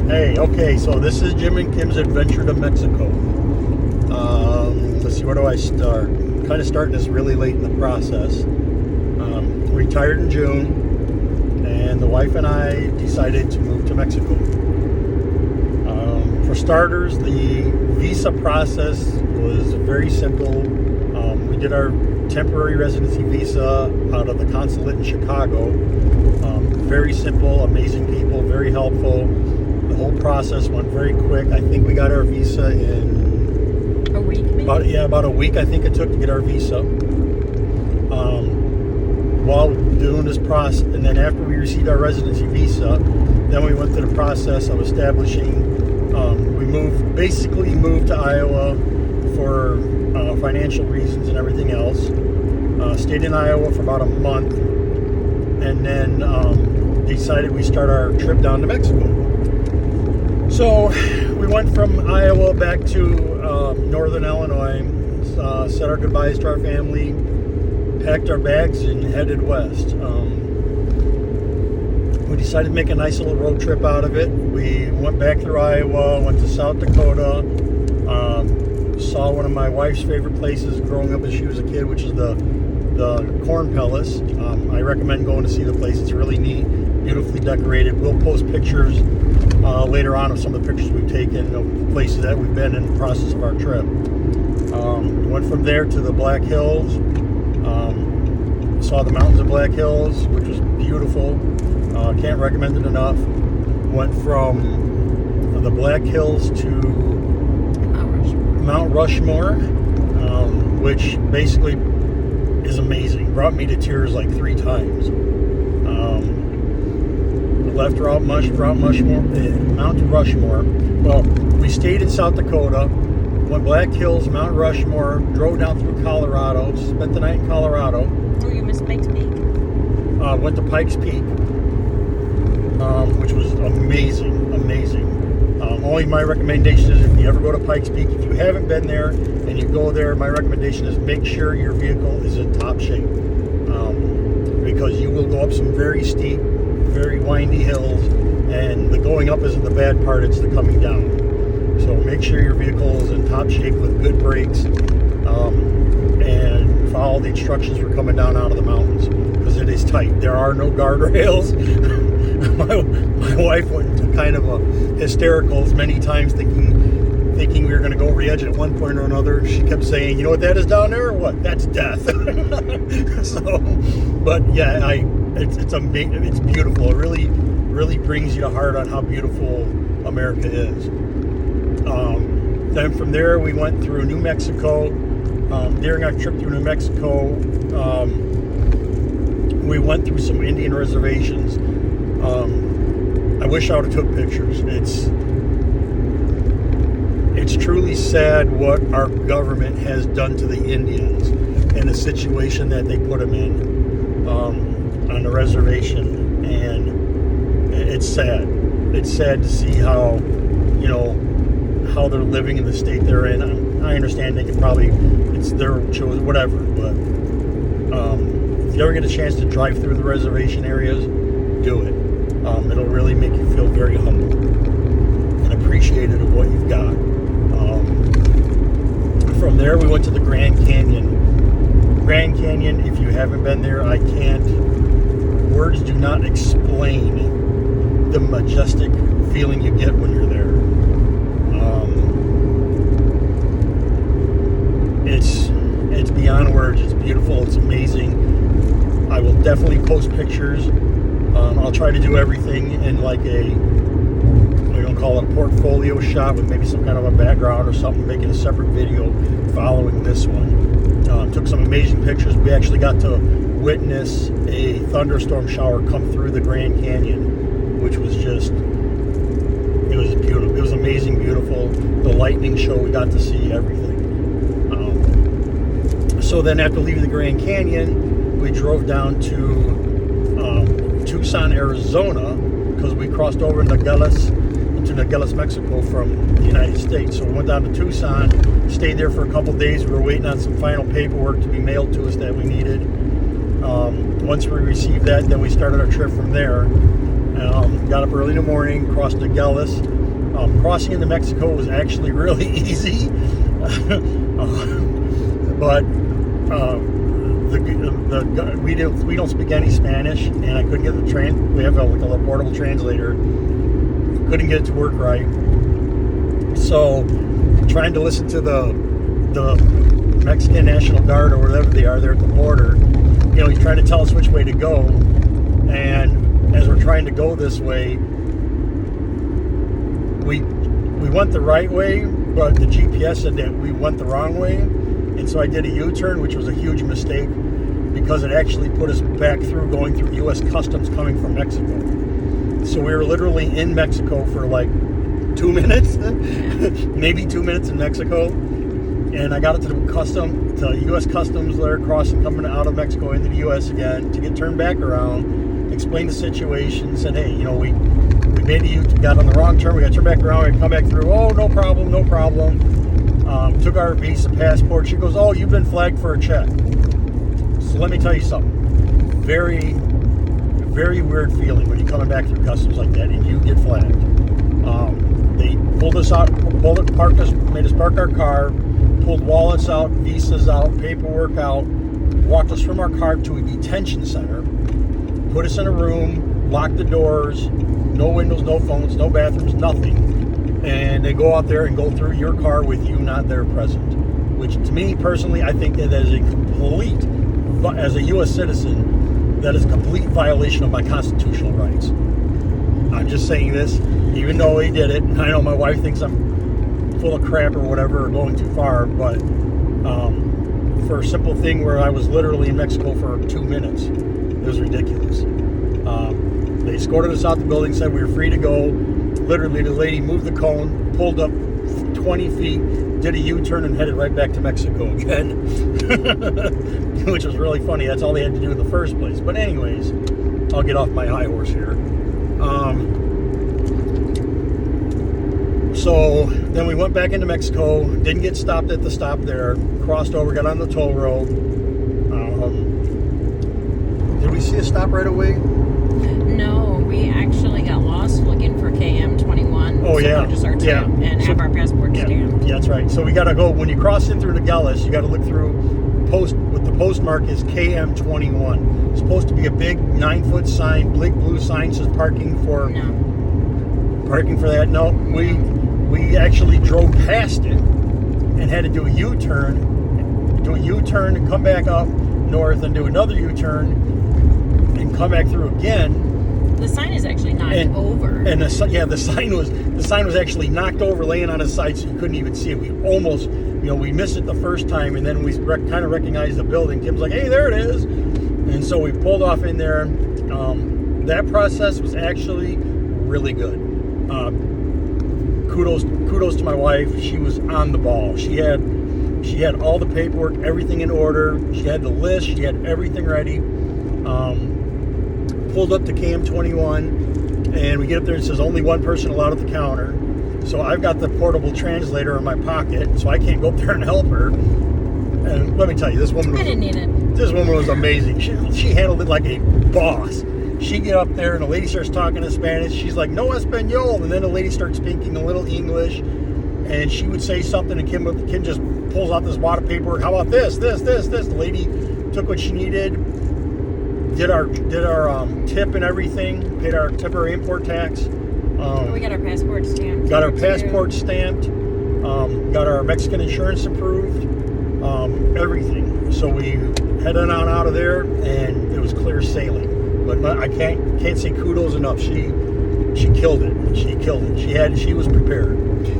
Hey, okay, so this is Jim and Kim's adventure to Mexico. Let's see, where do I start? Kind of starting this really late in the process. Retired in June, and the wife and I decided to move to Mexico. For starters, the visa process was very simple. We did our temporary residency visa out of the consulate in Chicago. Very simple, amazing people, very helpful. The whole process went very quick. I think we got our visa in a week, maybe? About a week I think it took to get our visa. While doing this process, and then after we received our residency visa, then we went through the process of establishing. We basically moved to Iowa for financial reasons and everything else. Stayed in Iowa for about a month, and then decided we start our trip down to Mexico. So we went from Iowa back to northern Illinois, said our goodbyes to our family, packed our bags, and headed west. We decided to make a nice little road trip out of it. We went back through Iowa, went to South Dakota, saw one of my wife's favorite places growing up as she was a kid, which is the Corn Palace. I recommend going to see the place. It's really neat, beautifully decorated. We'll post pictures later on of some of the pictures we've taken of places that we've been in the process of our trip. Went from there to the Black Hills. Saw the mountains of Black Hills, which was beautiful. Can't recommend it enough. Went from the Black Hills to Mount Rushmore, which basically is amazing. Brought me to tears like 3 times. Left Mount Rushmore. Well, we stayed in South Dakota, went Black Hills, Mount Rushmore, drove down through Colorado, spent the night in Colorado. Oh, you missed Pikes Peak? Went to Pikes Peak, which was amazing. Only my recommendation is if you ever go to Pikes Peak, if you haven't been there and you go there, my recommendation is make sure your vehicle is in top shape, because you will go up some very steep, very windy hills, and the going up isn't the bad part, it's the coming down. So make sure your vehicle is in top shape with good brakes, and follow the instructions for coming down out of the mountains, because it is tight. There are no guardrails. My wife went into kind of a hystericals many times thinking we were going to go over the edge at one point or another. She kept saying, "You know what that is down there or what? That's death." So, but yeah, it's amazing. It's beautiful. It really brings you to heart on how beautiful America is. Then from there we went through New Mexico. During our trip through New Mexico, we went through some Indian reservations. I wish I would have took pictures. It's truly sad what our government has done to the Indians and the situation that they put them in on the reservation, and it's sad. It's sad to see how how they're living in the state they're in. I understand they could probably, it's their choice, whatever, but if you ever get a chance to drive through the reservation areas, do it. It'll really make you feel very humble and appreciative of what you've got. From there, we went to the Grand Canyon. Grand Canyon, if you haven't been there, words do not explain the majestic feeling you get when you're there. It's beyond words. It's beautiful. It's amazing. I will definitely post pictures. I'll try to do everything in like we're going to call it a portfolio shot with maybe some kind of a background or something, making a separate video following this one. Took some amazing pictures. We actually got to witness a thunderstorm shower come through the Grand Canyon, which was just, it was beautiful. It was amazing, beautiful. The lightning show, we got to see everything. So then after leaving the Grand Canyon, we drove down to Tucson, Arizona, because we crossed over into Nogales, Mexico from the United States. So we went down to Tucson, stayed there for a couple days. We were waiting on some final paperwork to be mailed to us that we needed. Once we received that, then we started our trip from there. Got up early in the morning, crossed to Gellis. Crossing into Mexico was actually really easy, but we don't speak any Spanish, and I couldn't get the we have like a little portable translator. Couldn't get it to work right, so trying to listen to the Mexican National Guard or whatever they are there at the border. He's trying to tell us which way to go, and as we're trying to go this way, we went the right way, but the GPS said that we went the wrong way, and so I did a U-turn, which was a huge mistake because it actually put us back through going through U.S. Customs coming from Mexico. So we were literally in Mexico for like 2 minutes, maybe 2 minutes in Mexico, and I got it to U.S. Customs there, crossing, coming out of Mexico into the U.S. again to get turned back around, explained the situation, said, hey, we made a U-turn, got on the wrong turn, we got turned back around, we come back through, oh, no problem. Took our visa, passport. She goes, oh, you've been flagged for a check. So let me tell you something. Very, very weird feeling when you're coming back through customs like that and you get flagged. They pulled us out, made us park our car, pulled wallets out, visas out, paperwork out, walked us from our car to a detention center, put us in a room, locked the doors, no windows, no phones, no bathrooms, nothing. And they go out there and go through your car with you not there present. Which to me personally, I think that is a complete, as a U.S. citizen, that is a complete violation of my constitutional rights. I'm just saying this, even though he did it. I know my wife thinks I'm full of crap or whatever, or going too far, but for a simple thing where I was literally in Mexico for 2 minutes, it was ridiculous. They escorted us out the building, said we were free to go. Literally, the lady moved the cone, pulled up 20 feet, did a U-turn, and headed right back to Mexico again, which was really funny. That's all they had to do in the first place. But anyways, I'll get off my high horse here. So then we went back into Mexico, didn't get stopped at the stop there, crossed over, got on the toll road. Did we see a stop right away? No, we actually got lost looking for KM21. Oh, yeah. So just our stamp and have our passport stamped. Yeah, that's right. So we got to go, when you cross in through the Gellis, you got to look through what the postmark is KM21. It's supposed to be a big 9-foot sign, big blue sign says parking for that. No, we actually drove past it and had to do a U-turn, and come back up north and do another U-turn and come back through again. The sign is actually knocked over. And the sign was actually knocked over, laying on its side, so you couldn't even see it. We almost, we missed it the first time, and then we kind of recognized the building. Kim's like, hey, there it is. And so we pulled off in there. That process was actually really good. Kudos to my wife. She was on the ball. She had all the paperwork, everything in order. She had the list. She had everything ready. Pulled up to KM21, and we get up there and it says only one person allowed at the counter. So I've got the portable translator in my pocket, so I can't go up there and help her. And let me tell you, this woman was amazing. She handled it like a boss. She get up there and the lady starts talking in Spanish. She's like, no Espanol. And then the lady starts speaking a little English, and she would say something, and Kim just pulls out this wad of paperwork. How about this? The lady took what she needed, did our tip and everything, paid our temporary import tax. We got our passport stamped. Got our passport stamped. Got our Mexican insurance approved. Everything. So we headed on out of there, and it was clear sailing. But I can't say kudos enough. She killed it. She was prepared.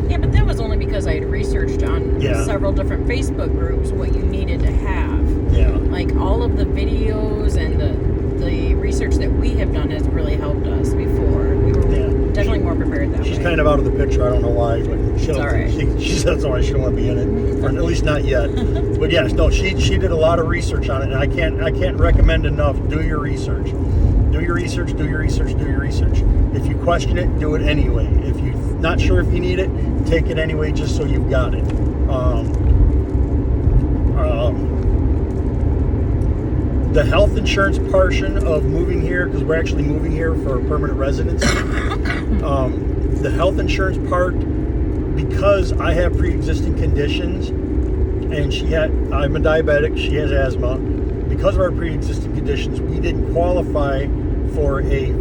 Yeah, but that was only because I had researched on several different Facebook groups what you needed to have. Yeah. Like all of the videos and the research that we have done has really helped us before. We were definitely more prepared that way. She's kind of out of the picture. I don't know why, but she says that's why she don't want to be in it, or at least not yet. But yes, no, she did a lot of research on it, and I can't recommend enough. Do your research. Do your research. If you question it, do it anyway. If you're not sure if you need it, take it anyway, just so you've got it. the health insurance portion of moving here, because we're actually moving here for permanent residency. The health insurance part, because I have pre-existing conditions, and I'm a diabetic, she has asthma. Because of our pre-existing conditions, we didn't qualify for a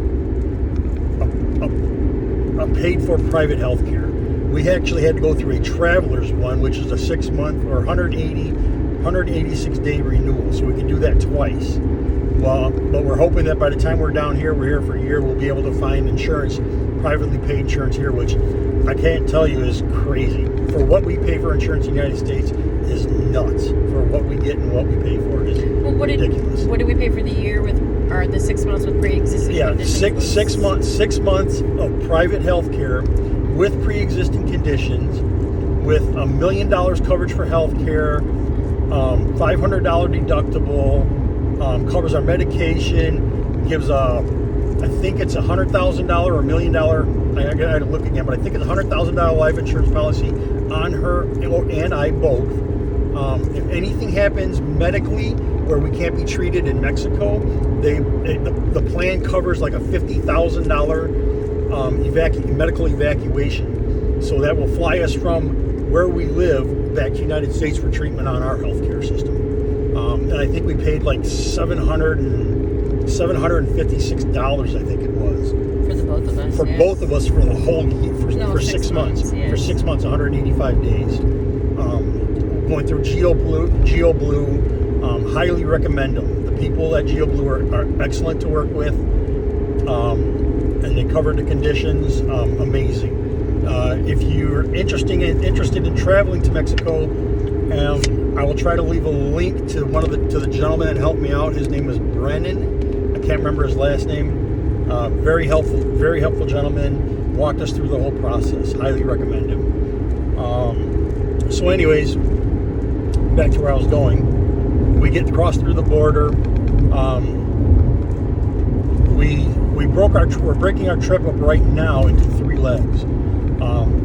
paid-for private health care. We actually had to go through a traveler's one, which is a 6-month or 186-day renewal, so we can do that twice. Well, but we're hoping that by the time we're down here, we're here for a year, we'll be able to find insurance, privately paid insurance here, which I can't tell you is crazy. For what we pay for insurance in the United States is nuts. For what we get and what we pay for is ridiculous. What do we pay for the year or the 6 months with pre-existing conditions? Six months of private health care with pre-existing conditions, with $1 million coverage for health care, $500 deductible, covers our medication, gives I think it's $100,000 or $1 million. I got to look again, but I think it's $100,000 life insurance policy on her and I both. If anything happens medically where we can't be treated in Mexico, the plan covers like a $50,000 medical evacuation. So that will fly us from where we live back to the United States for treatment on our healthcare system. And I think we paid like $756, I think it was. For the both of us. For both of us for the whole year, for 6 months. Yes. For 6 months, 185 days. Going through GeoBlue, highly recommend them. The people at GeoBlue are excellent to work with, and they covered the conditions, amazing. If you're interested in traveling to Mexico, I will try to leave a link to to the gentleman that helped me out. His name is Brennan. I can't remember his last name. Very helpful gentleman. Walked us through the whole process. Highly recommend him. So anyways, back to where I was going. We get across through the border. We're breaking our trip up right now into 3 legs.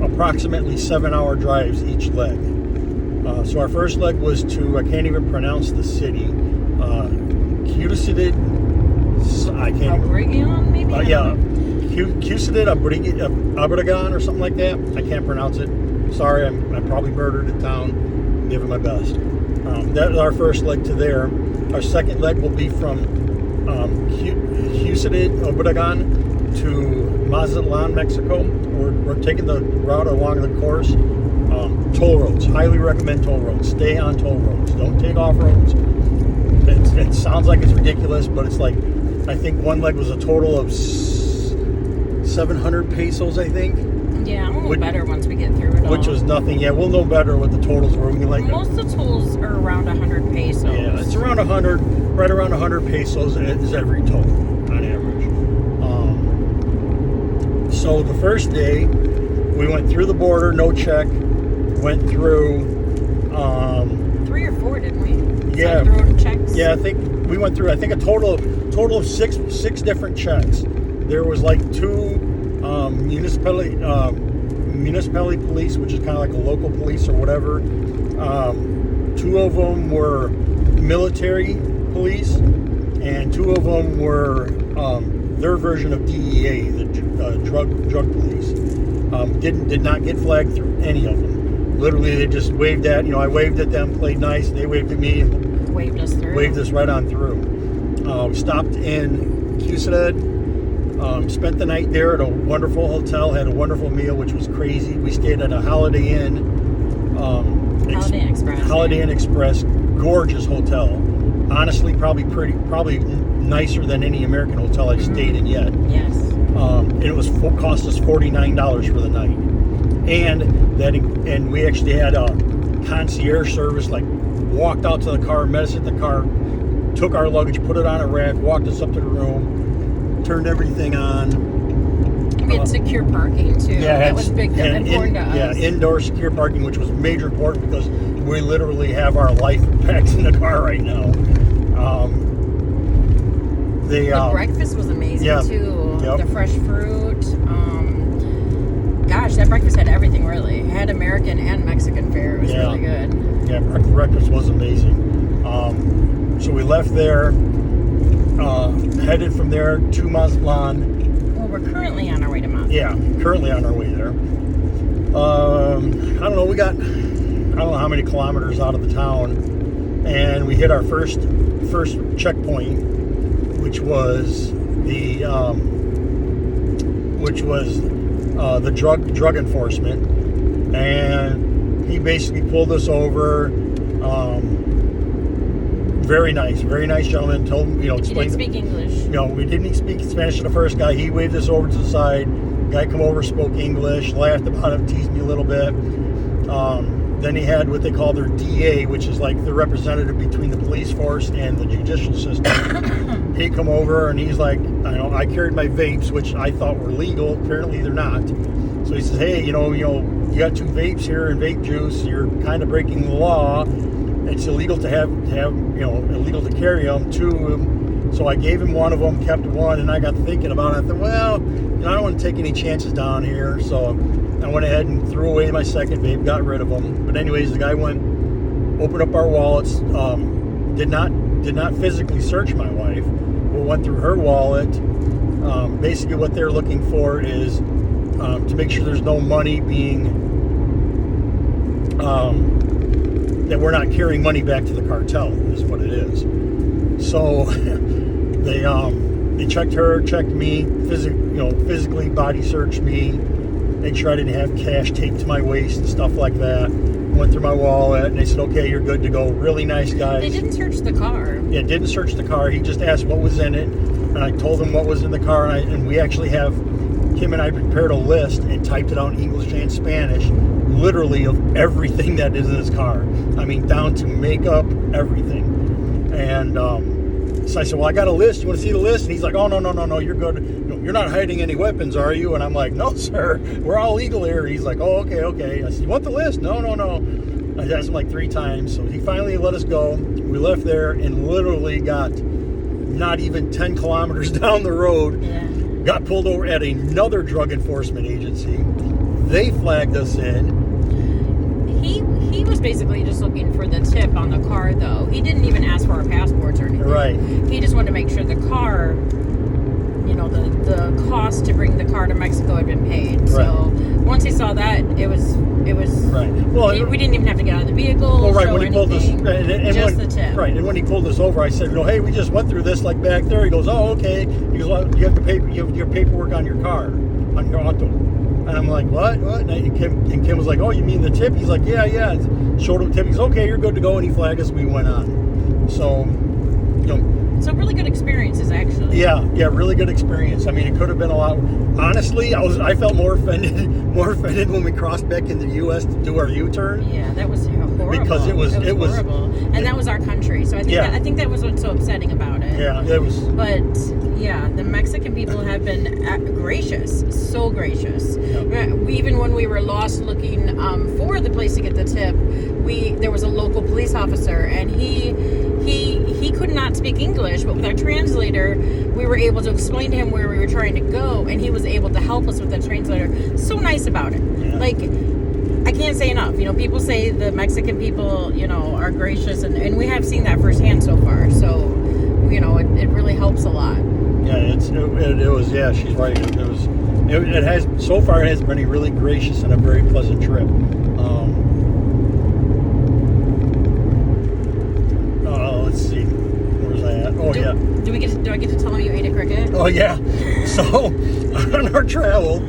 Approximately 7-hour drives each leg. So our first leg was to, I can't even pronounce the city, Ciudad, I can't Obregón, maybe? yeah, Ciudad Obregón or something like that. I can't pronounce it. Sorry, I probably murdered the town. I'm giving my best. That is our first leg to there. Our second leg will be from Ciudad Obregón to Mazatlan, Mexico. We're taking the route along the course. Toll roads. Highly recommend toll roads. Stay on toll roads. Don't take off roads. It sounds like it's ridiculous, but it's like, I think one leg was a total of 700 pesos, I think. Yeah, we'll know better once we get through it all. Which was nothing. Yeah, we'll know better what the totals were. Most of the tolls are around 100 pesos. Yeah, it's around 100, right around 100 pesos is every toll on average. So the first day, we went through the border, no check. Went through 3 or 4, didn't we? Yeah. Road checks. Yeah, I think we went through. I think a total of six different checks. There was like 2 municipality police, which is kind of like a local police or whatever. 2 of them were military police, and 2 of them were their version of DEA, the drug police. Did not get flagged through any of them. Literally, they just waved at, I waved at them, played nice, they waved at me, and waved us through. Waved us right on through. Stopped in Ciudad, spent the night there at a wonderful hotel, had a wonderful meal, which was crazy. We stayed at a Holiday Inn. Holiday Inn Express, gorgeous hotel. Honestly, probably nicer than any American hotel I've stayed in yet. Yes. And it cost us $49 for the night. And we actually had a concierge service, like walked out to the car, met us at the car, took our luggage, put it on a rack, walked us up to the room, turned everything on. We had secure parking too. Yeah, that was big, important to us. Yeah, indoor secure parking, which was major important because we literally have our life packed in the car right now. The breakfast was amazing too. Yep. The fresh fruit. Gosh, that breakfast had everything really. It had American and Mexican fare. It was really good. Yeah, breakfast was amazing. So we left there, headed from there to Mazatlan. Well, we're currently on our way to Mazatlan. Yeah, currently on our way there. I don't know, we got, I don't know how many kilometers out of the town, and we hit our first checkpoint, which was the drug enforcement, and he basically pulled us over. Very nice gentleman. Told him, He explained. didn't speak English. We didn't speak Spanish to the first guy. He waved us over to the side. Guy come over, spoke English, laughed about it, teased me a little bit. Then he had what they call their DA, which is like the representative between the police force and the judicial system. He come over and he's like, I carried my vapes, which I thought were legal. Apparently they're not. So he says, hey, you got 2 vapes here and vape juice. You're kind of breaking the law. It's illegal to have illegal to carry them. 2. So I gave him one of them, kept one, and I got thinking about it. I thought, well, I don't want to take any chances down here. So I went ahead and threw away my second vape, got rid of them. But anyways, the guy opened up our wallets, did not physically search my wife, but went through her wallet. Basically what they're looking for is to make sure there's no money being, that we're not carrying money back to the cartel, is what it is. So they checked her, checked me, physically body searched me, made sure I didn't have cash taped to my waist and stuff like that. Went through my wallet, and they said, okay, you're good to go. Really nice guys. They didn't search the car. Yeah, didn't search the car. He just asked what was in it, and I told him what was in the car, and we actually have, Kim and I prepared a list and typed it out in English and Spanish, literally of everything that is in his car. I mean, down to makeup, everything. And so I said, well, I got a list. You want to see the list? And he's like, oh, no, you're good. You're not hiding any weapons, are you? And I'm like, no, sir. We're all legal here. He's like, oh, okay. I said, you want the list? No. I asked him like 3 times. So he finally let us go. We left there and literally got not even 10 kilometers down the road. Yeah. Got pulled over at another drug enforcement agency. They flagged us in. He was basically just looking for the tip on the car, though. He didn't even ask for our passports or anything. Right. He just wanted to make sure the car, the cost to bring the car to Mexico had been paid. Right. So once he saw that, it was right. Well, we didn't even have to get out of the vehicle. Well, right, show when he pulled us, anything, just the tip. Right, and when he pulled us over, I said, hey, we just went through this like back there. He goes, oh, okay. He goes, well, you have your paperwork on your car, on your auto. And I'm like, what? And Kim was like, oh, you mean the tip? He's like, yeah. And showed him the tip. He's okay, you're good to go. And he flagged us, and we went on. So, So really good experiences, actually. Yeah, really good experience. I mean, it could have been a lot. Honestly, I felt more offended when we crossed back in the U.S. to do our U-turn. Yeah, that was horrible. Because it was horrible, and that was our country. So I think that was what's so upsetting about it. Yeah, it was. But yeah, the Mexican people have been gracious, so gracious. Yeah. Even when we were lost looking for the place to get the tip, there was a local police officer, and he could not speak English, but with our translator, we were able to explain to him where we were trying to go, and he was able to help us with the translator. So nice about it. Yeah. Like, I can't say enough. People say the Mexican people, are gracious, and we have seen that firsthand so far. So, it really helps a lot. Yeah, it was. Yeah, she's right. It has so far. It has been a really gracious and a very pleasant trip. Let's see. Where's I at? Oh, yeah. Do I get to tell him you ate a cricket? Oh, yeah. So on our travel,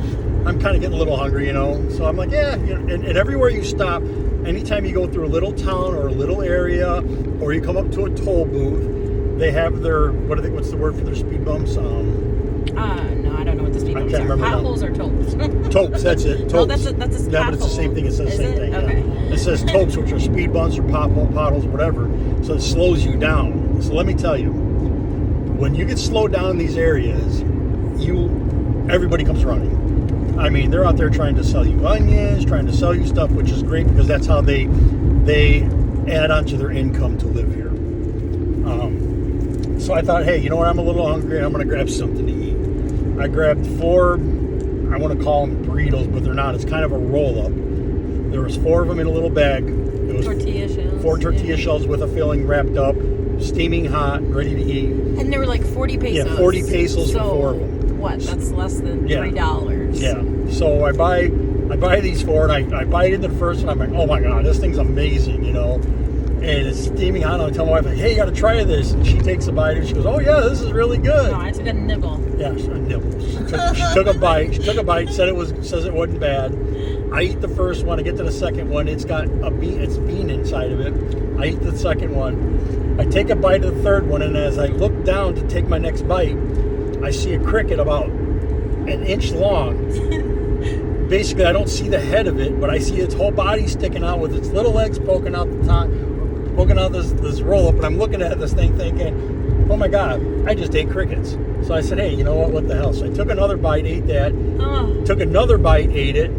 I'm kind of getting a little hungry, So I'm like, yeah. And everywhere you stop, anytime you go through a little town or a little area, or you come up to a toll booth, they have their what's the word for their speed bumps? No, I don't know what the speed bumps are. Potholes or topes? Topes, that's it. Topes. No, that's a Yeah, but it's the same thing. It says the same thing. Okay. Yeah. It says topes, which are speed bumps or potholes, whatever. So it slows you down. So let me tell you, when you get slowed down in these areas, everybody comes running. I mean, they're out there trying to sell you onions, trying to sell you stuff, which is great because that's how they add onto their income to live here. So I thought, hey, you know what? I'm a little hungry. I'm going to grab something to eat. I grabbed 4, I want to call them burritos, but they're not. It's kind of a roll-up. There was 4 of them in a little bag, It was tortilla shells. 4 tortilla shells with a filling wrapped up, steaming hot, ready to eat. And they were like 40 pesos. Yeah, 40 pesos for 4 of them. What? That's less than $3. Yeah. So I buy these 4, and I bite into the first one. I'm like, oh my god, this thing's amazing, you know. And it's steaming hot. And I tell my wife, like, hey, you got to try this. And she takes a bite, and she goes, oh yeah, this is really good. No, I took a nibble. Yeah, a nibble. She took a bite. She took a bite. Says it wasn't bad. I eat the first one. I get to the second one. It's got it's bean inside of it. I eat the second one. I take a bite of the third one, and as I look down to take my next bite, I see a cricket about an inch long. Basically, I don't see the head of it, but I see its whole body sticking out with its little legs poking out the top, poking out this roll up, and I'm looking at this thing thinking, oh my god, I just ate crickets. So I said, hey, you know what the hell? So I took another bite, ate that, took another bite, ate it.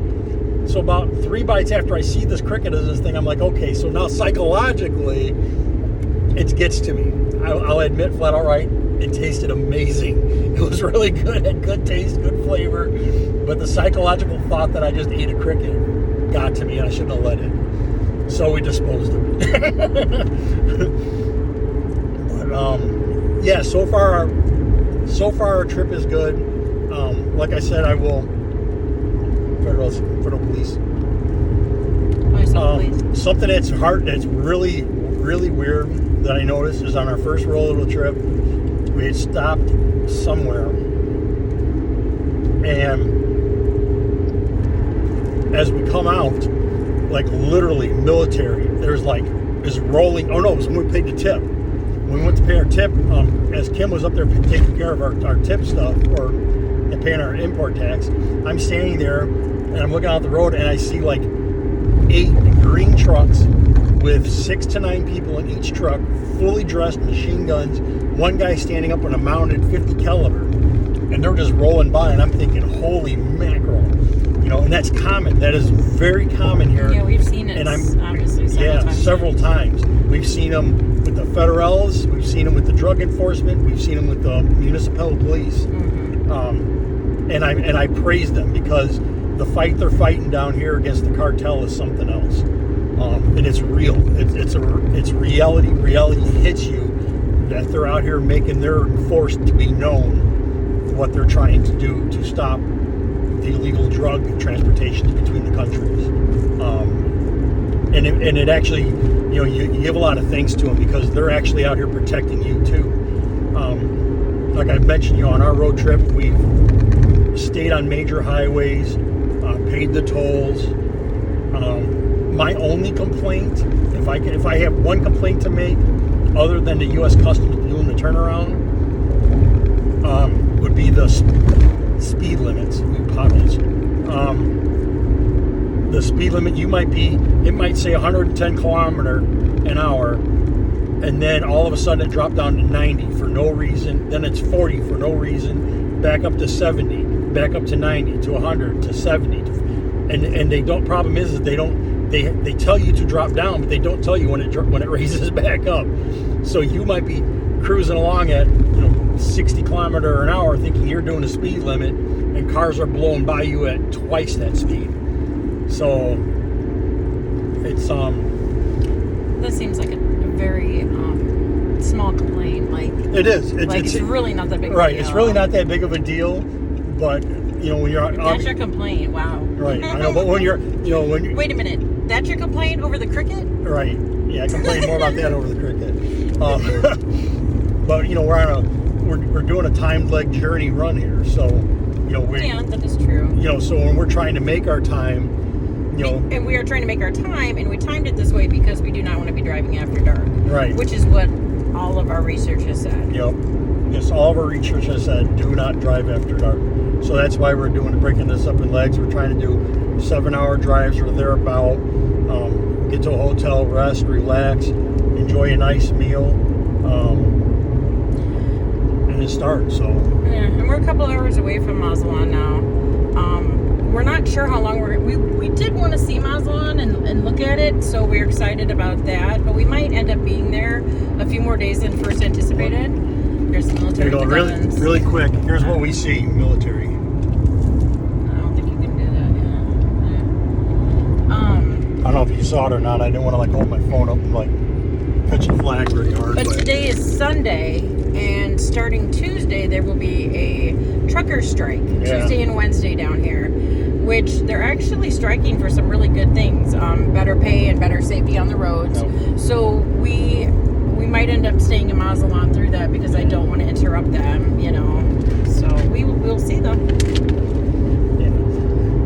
So about 3 bites after I see this cricket as this thing, I'm like, okay, so now psychologically, it gets to me. I'll admit flat out right, it tasted amazing. It was really good, had good taste, good flavor, but the psychological thought that I just ate a cricket got to me, and I shouldn't have let it. So we disposed of it. But yeah, so far our trip is good. Like I said, I will federal police. Something that's really, really weird that I noticed is on our first roll trip, we had stopped somewhere, and as we come out, like literally military, there's rolling. Oh no, it was when we paid the tip. When we went to pay our tip, as Kim was up there taking care of our tip stuff or paying our import tax, I'm standing there and I'm looking out the road and I see like 8 green trucks with 6 to 9 people in each truck, fully dressed, machine guns. One guy standing up on a mounted 50 caliber, and they're just rolling by, and I'm thinking, holy mackerel, you know. And that's common. That is very common here. Yeah, we've seen it. And obviously several times. We've seen them with the federales. We've seen them with the drug enforcement. We've seen them with the municipal police. Mm-hmm. And I praise them because the fight they're fighting down here against the cartel is something else. And it's real. It's reality. Reality hits you that they're out here making their force to be known what they're trying to do to stop the illegal drug transportations between the countries. And it actually, you know, you give a lot of thanks to them because they're actually out here protecting you too. Like I mentioned, you know, on our road trip, we stayed on major highways, paid the tolls. My only complaint, if I have one complaint to make, other than the U.S. Customs doing the turnaround, would be the speed limits, potholes. The speed limit, it might say 110 kilometer an hour, and then all of a sudden it dropped down to 90 for no reason. Then it's 40 for no reason. Back up to 70. Back up to 90 to 100 to 70. And they don't. Problem is they don't. They tell you to drop down, but they don't tell you when it raises back up. So you might be cruising along at 60 kilometer an hour, thinking you're doing a speed limit, and cars are blowing by you at twice that speed. So it's That seems like a very small complaint. Like it is. It's really not that big. Right. Of a deal. It's really not that big of a deal, but when you're that's your complaint. Wow. Right. I know, but when you're wait a minute. That's your complaint over the cricket? Right. Yeah, I complain more about that over the cricket. But we're doing a timed leg journey run here, so that is true. So when we're trying to make our time, and we are trying to make our time, and we timed it this way because we do not want to be driving after dark. Right. Which is what all of our research has said. Yep. Yes, all of our research has said do not drive after dark. So that's why we're breaking this up in legs. We're trying to do 7-hour drives or thereabout. Get to a hotel, rest, relax, enjoy a nice meal, and then start. So yeah, and we're a couple hours away from Mazatlan now. We're not sure how long we did want to see Mazatlan and look at it, so we're excited about that. But we might end up being there a few more days than first anticipated. There's the military. There you go. Really quick. Here's what we see: military. I don't think you can do that. Yeah. I don't know if you you saw it or not. I didn't want to like hold my phone up and like catch a flag really hard. But today is Sunday, and starting Tuesday there will be a trucker strike. Yeah. Tuesday and Wednesday down here, which they're actually striking for some really good things, better pay and better safety on the roads. Nope. So we might end up staying in Mazatlan through that because I don't want to interrupt them, you know. So we'll see though.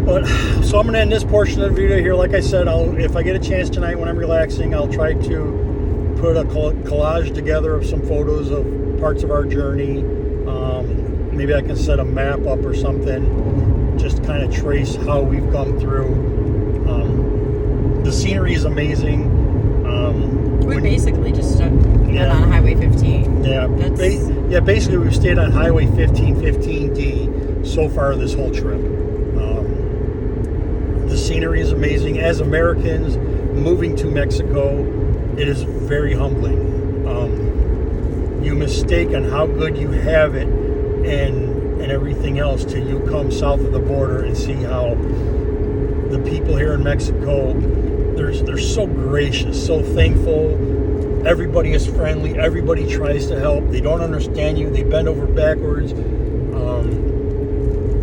But so I'm gonna end this portion of the video here. Like I said, if I get a chance tonight when I'm relaxing, I'll try to put a collage together of some photos of parts of our journey. Maybe I can set a map up or something, just kind of trace how we've come through. The scenery is amazing. We basically just stuck on Highway 15. Yeah, basically we've stayed on Highway 15D so far this whole trip. The scenery is amazing. As Americans moving to Mexico, it is very humbling. You mistake on how good you have it and everything else till you come south of the border and see how the people here in Mexico, they're so gracious, so thankful. Everybody is friendly. Everybody tries to help. They don't understand you. They bend over backwards.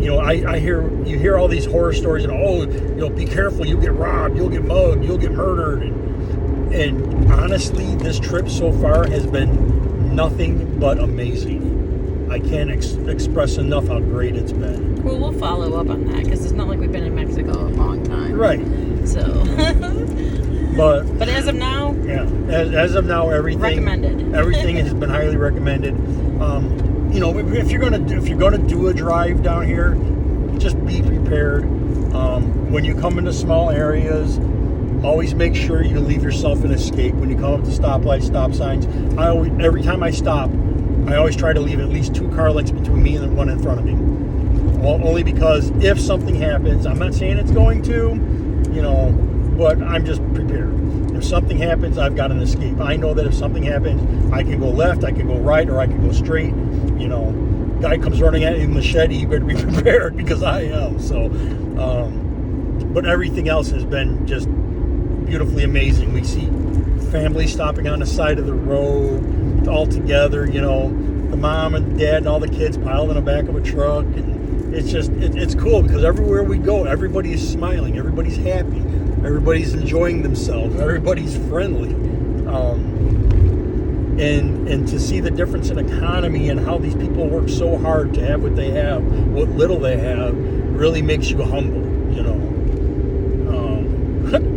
You know, you hear all these horror stories and be careful, you'll get robbed, you'll get mugged, you'll get murdered. And honestly, this trip so far has been nothing but amazing. I can't express enough how great it's been. Well, we'll follow up on that because it's not like we've been in Mexico a long time. Right. So. But as of now. Yeah. As of now, everything. Recommended. Everything has been highly recommended. You know, if you're gonna do a drive down here, just be prepared. When you come into small areas, always make sure you leave yourself an escape. When you come up to stoplights, stop signs, every time I stop, I always try to leave at least 2 car lengths between me and the one in front of me. Well, only because if something happens, I'm not saying it's going to, you know, but I'm just prepared. If something happens, I've got an escape. I know that if something happens, I can go left, I can go right, or I can go straight. You know, guy comes running at you with a machete, you better be prepared because I am. So, but everything else has been just beautifully amazing. We see families stopping on the side of the road all together, you know, the mom and dad and all the kids piled in the back of a truck. And it's just, it's cool because everywhere we go, everybody is smiling, everybody's happy, everybody's enjoying themselves, everybody's friendly. And to see the difference in economy and how these people work so hard to have what they have, what little they have, really makes you humble, you know.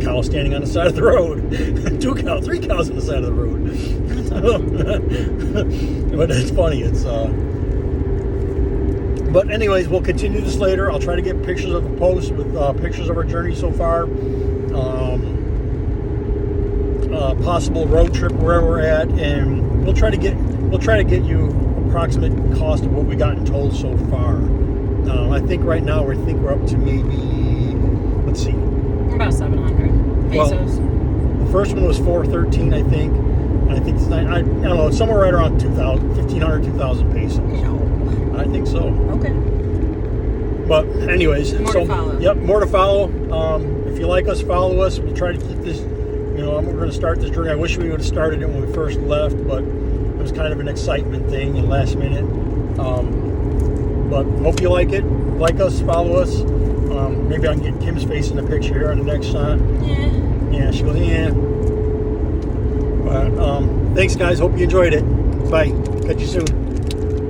Cow standing on the side of the road. 2 cows, 3 cows on the side of the road. But it's funny. But anyways, we'll continue this later. I'll try to get pictures of the post with pictures of our journey so far. Possible road trip where we're at, and we'll try to get you approximate cost of what we gotten told so far. I think right now we're up to maybe, let's see, about 700 pesos. Well, the first one was 413, I think. And I think it's I don't know, somewhere right around 1,500, 2,000 pesos. No. I think so. Okay. But anyways, more to follow. Yep, more to follow. If you like us, follow us. We'll try to keep this. You know, we're going to start this journey. I wish we would have started it when we first left, but it was kind of an excitement thing and last minute. But hope you like it. Like us, follow us. Maybe I can get Kim's face in the picture here on the next shot. Yeah. Yeah, she goes, yeah. But thanks, guys. Hope you enjoyed it. Bye. Catch you soon.